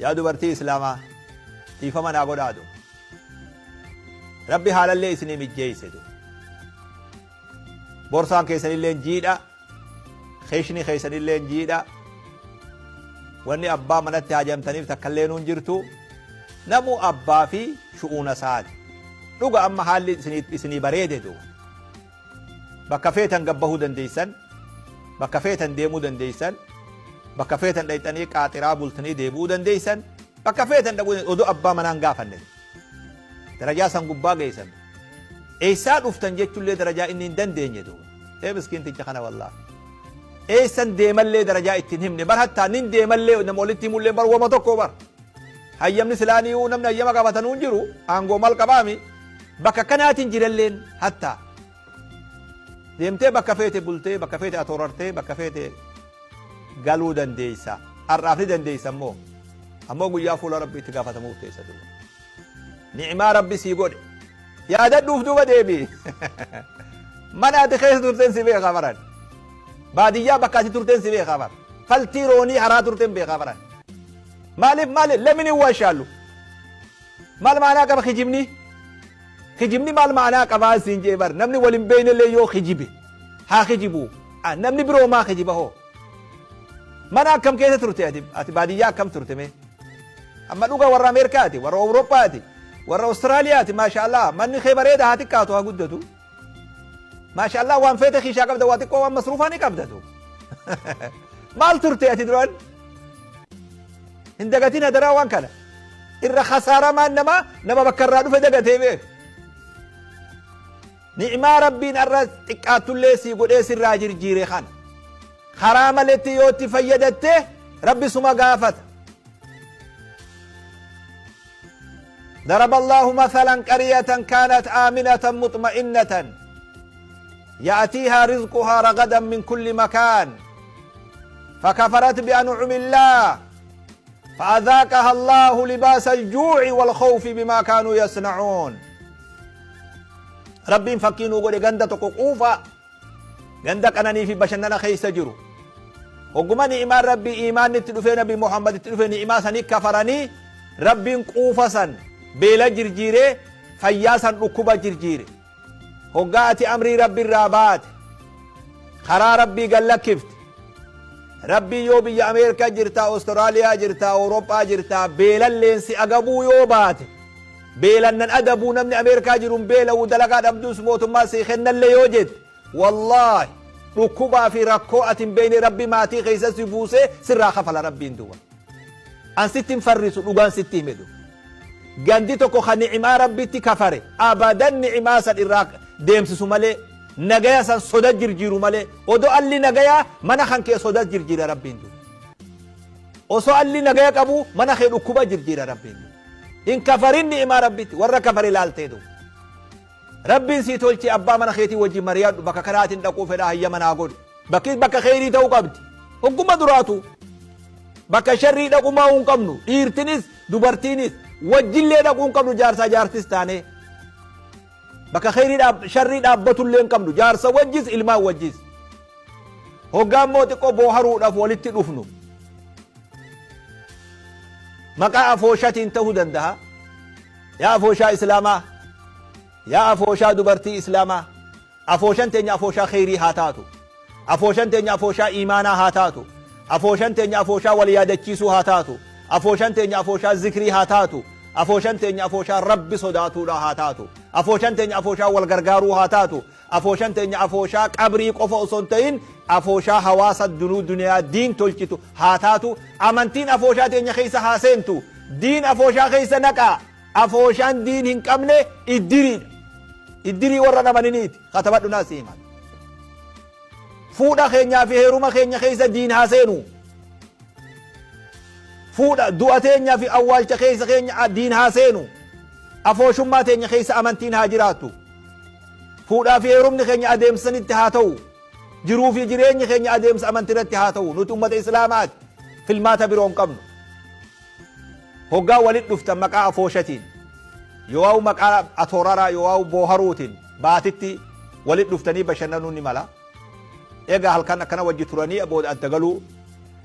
يا دبرتي إسلاما تيفما ناقود آدو ربي حالا اللي إسني مجيسدو بورسان كيسن اللي نجيدا خيشني خيسن اللي نجيدا واني أبا منت هاجمتني فتكلينون جرتو نمو أبا في شؤون سعد نوغا أما حالي إسني بريدة دو bakka feetan gabbahuu dandeeysan bakka feetan deemuu dandeeysan bakka feetan dhayxanii qaaxiraa bultanii deebi'uu dandeeysan bakka feetan dhaquu odoo abbaa manaan gaafanne darajaa san gubbaa geessan eessaa dhuftan jechuullee darajaa inni hin dandeenye duuba miskiinticha kana wallaahi eessan deemallee darajaa ittiin himne bar hattaa nin deemallee nama walitti himullee bar wama tokko bar hayyamni silaanii namni hayyama qabatanuu jiru aangoo mal qabaami bakka kanaatiin jiralleen hattaa deemtee bakka feete bultee bakka feete atoorartee bakka feete galuu dandeeysa har'aaf ni dandeeysa ammoo guyyaa fuula rabbi itti gaafatamuuf teessa duuba ni'imaa rabbi sii godhe yaadadhuuf duuba deebi mana ati keessa turteen si beekaa baran baadiyyaa bakka ati turteen si beekaa baran faltii roonii haraa turteen beekaa baran maaliif lamini waashaallu maal maanaa qaba kijibni kijibni maal maanaa qabaa siin jee bar namni walin beeynellee yoo kijibe haa kijibu namni biroo maa kijiba hoo mana akkam keessa turte ati baadiyyaa akkam turte mee amma dhuga warra Ameerikaati warra Awurooppaati warra Awustiraaliyaati maashaallah manni kee bareeda haa xiqqaatu haa guddatu maashaallah waan feete kiishaa qabda waa xiqqoo waan masruufaa ni qabdatu maal turte ati duraan hin dagatin hadaraa waan kana irra khasaaramaan nama bakka irraa dhufe dagatee beek ni'imaa rabbiin arra xiqqaattullee sii godhee sirraa jirjiire kana karaa maletti yoo itti fayyadatte rabbi suma gaafata ضرب الله مثلا قرية كانت آمنة مطمئنة يأتيها رزقها رغدا من كل مكان فكفرت بأنعم الله فأذاقها الله لباس الجوع والخوف بما كانوا يصنعون ربين فكينو قولي غندا تقوقوفا غندا كانني في بشننا خيس جرو وقما نعمان ربي إيمان نتلفي نبي محمد نتلفي نعمان سني كفرني ربين قوفا بيلا جرجيري فياسا ركوبا جرجيري هقاتي أمري ربي الرابات خرا ربي قال لكفت ربي يو بي أمريكا جرتا أستراليا جرتا أوروبا جرتا بيلا اللينسي أقبو يوبات بيلا نن أدبو نمن أمريكا جرون بيلا ودلقا دمدوس موتو ما سيخن اللي يوجد والله ركوبا في ركوة بين ربي ماتي خيسا سيبوسي سرا خفل ربي اندوا أن ستين فرسو لغان ستين مدو غاندي توكو خنعما ربي تكفري أبدا نعما سن إراك ديمس سمالي نغايا سن صدا جرجيرو مالي ودو اللي نغايا منخان كي صدا جرجير ربي اندو وصو اللي نغايا كابو منخي ركوبا جرجير ربي اندو إن كفرين نعما ربي ورا كفري لالتيدو ربي سيتولتي أبا منخيتي وجي مرياد بكا كرات نقو فدا هيا مناقود بكا خيري تو قبد حكومة دراتو بكا شري نقو ما هنقمنو إيرتنس دوبرتينس وجلي نقو هنقمنو جارسا جارتس تاني بكا خيري شري نابتو اللي هنقمنو جارسا وجيس إلما وجيس هقام موتكو بوهرو نفولتي نفنو مكا أفوشات انتهو دندها يا أفوشا إسلاما يا أفوشا دبرتي إسلاما أفوشان تنيا أفوشا خيري هاتاتو أفوشان تنيا أفوشا إيمانا هاتاتو أفوشان تنيا أفوشا وليادتشيسو هاتاتو أفوشان تنيا أفوشا ذكري هاتاتو أفوشان تنيا أفوشا رب صداتو لا هاتاتو أفوشان تنيا أفوشا والغرغارو هاتاتو أفوشان تنيا أفوشا قبري قفا أصنتين أفوشا حواس الدنو دنيا دين تلجتو هاتاتو أمنتين أفوشا تنيا خيسا حاسنتو دين أفوشا خيسا نكا أفوشان دين هنكمني إدري ورنا منينيت خطبت الناس إيمان فودا خينيا في هيروما خينيا خيسا دين حاسينو فودا دواتينيا في أول خيسا خينيا دين حاسينو أفوشما تينيا خيسا أمنتين هاجراتو فودا في هيرومني خينيا أديم سنت هاتو جرو في جريني خينيا أديم أمنتين هاتو نوت أمة إسلامات في الماتا برون قمنو هقا ولد نفتا مقا أفوشتين يواو مقا أتورارا يواو بوهروتين باتتي ولد نفتني بشننوني ملا إيقا هل كان وجه تراني أبود أن تقلو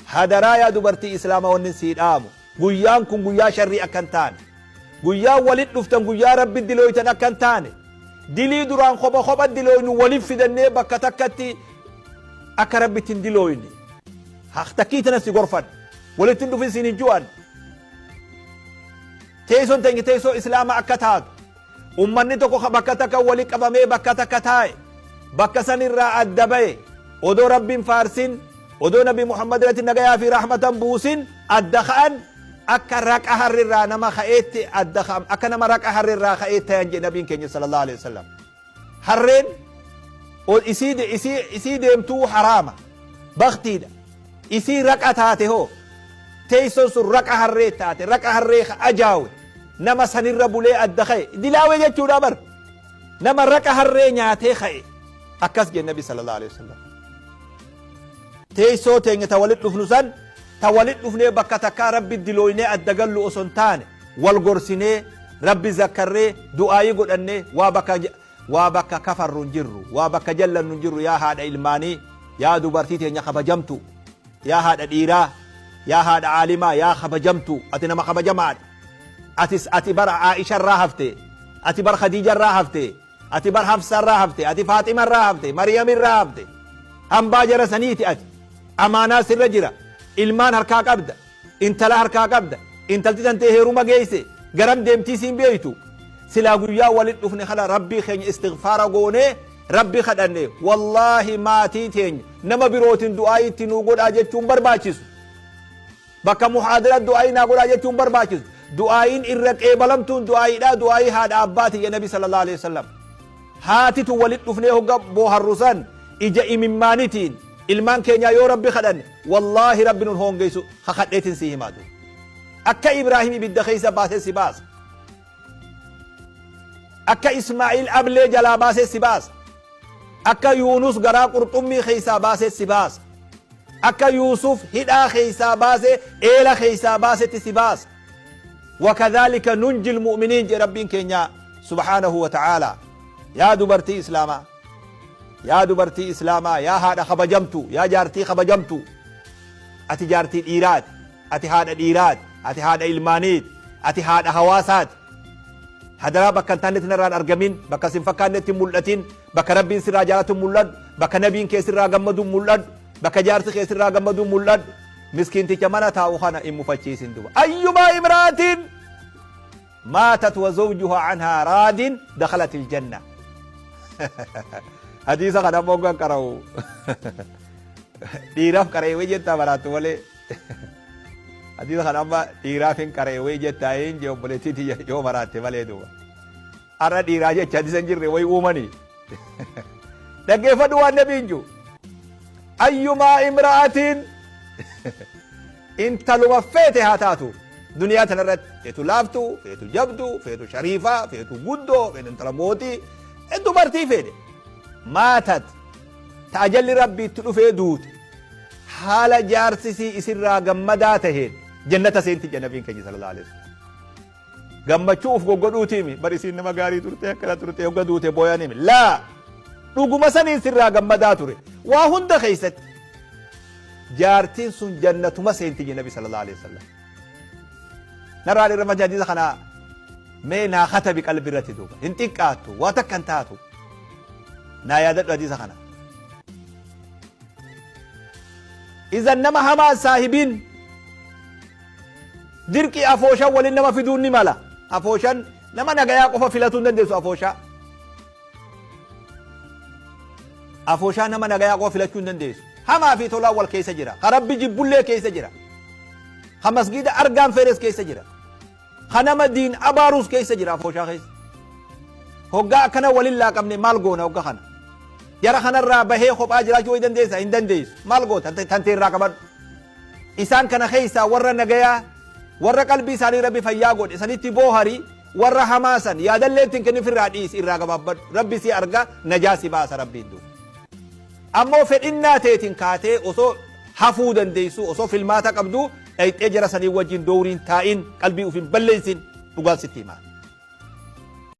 هدرا يا دبرتي إسلام وننسي الآمو guyyaan kun guyyaa sharrii akkan taane guyyaa walit dhuftan guyyaa rabbi dilooytan akkan taane dilii duraan kopha dilooynu walif fidannee bakka takkatti akka rabbittin dilooyne haqtakiitana si gorfan walittin dhufin sin hin ju'an teessoon teenya teessoo islaama akka taatu ummanni tokko bakka takka wali qabamee bakka takka taa'e bakka sanirraa adda ba'e odoo rabbiin faarsin odoo nabi muhammad irratti nagayaa fi rahmatan buusin adda ka'an akka raqa harrirraa nama ka'eetti adda ka'am akka nama raqa harrirraa ka'eetti ta'an jedhe nabiin keenya sallallahu alaihi wasallam harreen isii deemtuu haraama baktiidha isii raqa taate hoo teessoon sun raqa harree taate raqa harree ajaawe nama sanirra bulee adda ka'e dilaawee jechuudha bar nama raqa harree nyaatee ka'e akkas jedhe nabi sallallahu alaihi wasallam teessoo teenya ta walit dhufnu san ta walit dhufnee bakka takkaa rabbi dilooynee adda gallu osoo hin taane wal gorsinee rabbi zakkarree du'aayii godhannee waa bakka kafarru hin jirru waa bakka jallannu hin jirru yaa haadha ilmaanii yaa dubartii teenya kabajamtu yaa haadha dhiiraa yaa haadha aalimaa yaa kabajamtu ati nama kabajamaadha ati bar Aisha irraa hafte ati bar Khadija irraa hafte ati bar Hafsa irraa hafte ati Faaxima irraa hafte Maryam irraa hafte hambaa jara saniiti ati amaanaa sirra jira ilmaan harkaa qabda intala harkaa qabda intalti tantee heeruma geeyse garam deemtii siin beeytu silaa guyyaa walit dhufne kana rabbii keenya istighfaara goonee rabbi kadhanne wallaahi maatii teenya nama birootin du'aayii itti nuu godhaa jechuun barbaachisu bakka muhaadara du'aayii naa godhaa jechuun barbaachisu du'aayiin irra qeebalamtuun du'aayiidha du'aayii haadha abbaati ya nabi sallallahu alaihi wasallam haatitu walit dhufnee hogga booharrusan ija imimmaanitiin ilmaan keenya yoo rabbi kadhanne wallaahi rabbi nun hoongeysu kakadheetin si himaatu akka ibraahim ibidda keeysa baasee si baasa akka ismaa'iil ablee jalaa baasee si baasa akka yuunus garaa qurxummii keeysaa baasee si baasa akka yuusuf hidhaa keeysaa baasee eela keeysaa baasetti si baasa وكذلك ننجي المؤمنين جي ربين كينيا سبحانه وتعالى يا دبرتي إسلاما يا دبرتي إسلاما يا هذا خبجمتو يا جارتي خبجمتو أتي جارتي الإيراد أتي هذا الإيراد أتي هذا إلمانيت أتي هذا هواسات هذا بك تانت نران أرجمين بك سنفكانت مولتين بك ربين سراجات مولد بك نبين كيسر راجمد مولد بك جارتي كيسر راجمد مولد مسكين تجمعنا تاوخنا إم مفتشين دوا أيما امرأة ماتت وزوجها عنها راد دخلت الجنة حديث قد أبوغا كراو ديراف كراوي جتا براتو ولي حديث قد أبا ديرافين كراوي جتا إن جو بلتي تي جو براتي ولي دوا أرى ديراجة حديث انجر روي أماني دقى فدوا النبي جو أيما امرأة انت لما فيتها تاتو دنيا تنرد فيتو لافتو فيتو جبدو فيتو شريفة فيتو قدو فيتو انترموتي انتو برتي فيدي ماتت تأجل ربي تلوفي دوت حال جارسيسي اسرا قمداتهين جنة سينتي جنبين كجي صلى الله عليه وسلم قمد شوف قدو تيمي برسين نما قاري ترتي اكلا ترتي وقدو تي بويانيمي لا نوغو مساني سرا قمداتوري واهند خيست جارتين سن جنة ما سينتي النبي صلى الله عليه وسلم نرى لرمى جديد خنا مينا خطب قلب الرتي دوبا انتقاتو واتكنتاتو نايادت جديد خنا إذا نما هما صاحبين دركي أفوشا ولنما في دون مالا أفوشا نما نغايا قفا فلاتون دندسو أفوشا نما نغايا قفا فلاتون دندسو هما في تولا والكيس جرا خرب جبولة كيس جرا خمسجد أرجام فارس كيس جرا خنما دين أباروس كيس جرا فوشا خيس هوجا كنا ولله كمن مالجونا هوجا خنا يرى خنا الرابه خب أجرا جوي دنديس إن دنديس مالجو تنتين راكبان إنسان كنا خيسا ورا نجايا ورا قلبي ساري ربي فياقود إنسان تبوهري ورا حماسا يا دلله تنكني في الرئيس الراكب ربي سي أرجع نجاسي باس ربي دو أما في إننا تيتين كاتي أصو حفودا ديسو أصو في الماتا قبدو أي تجرى سني وجين دورين تائن قلبي وفي بلنسين تقال ستيمان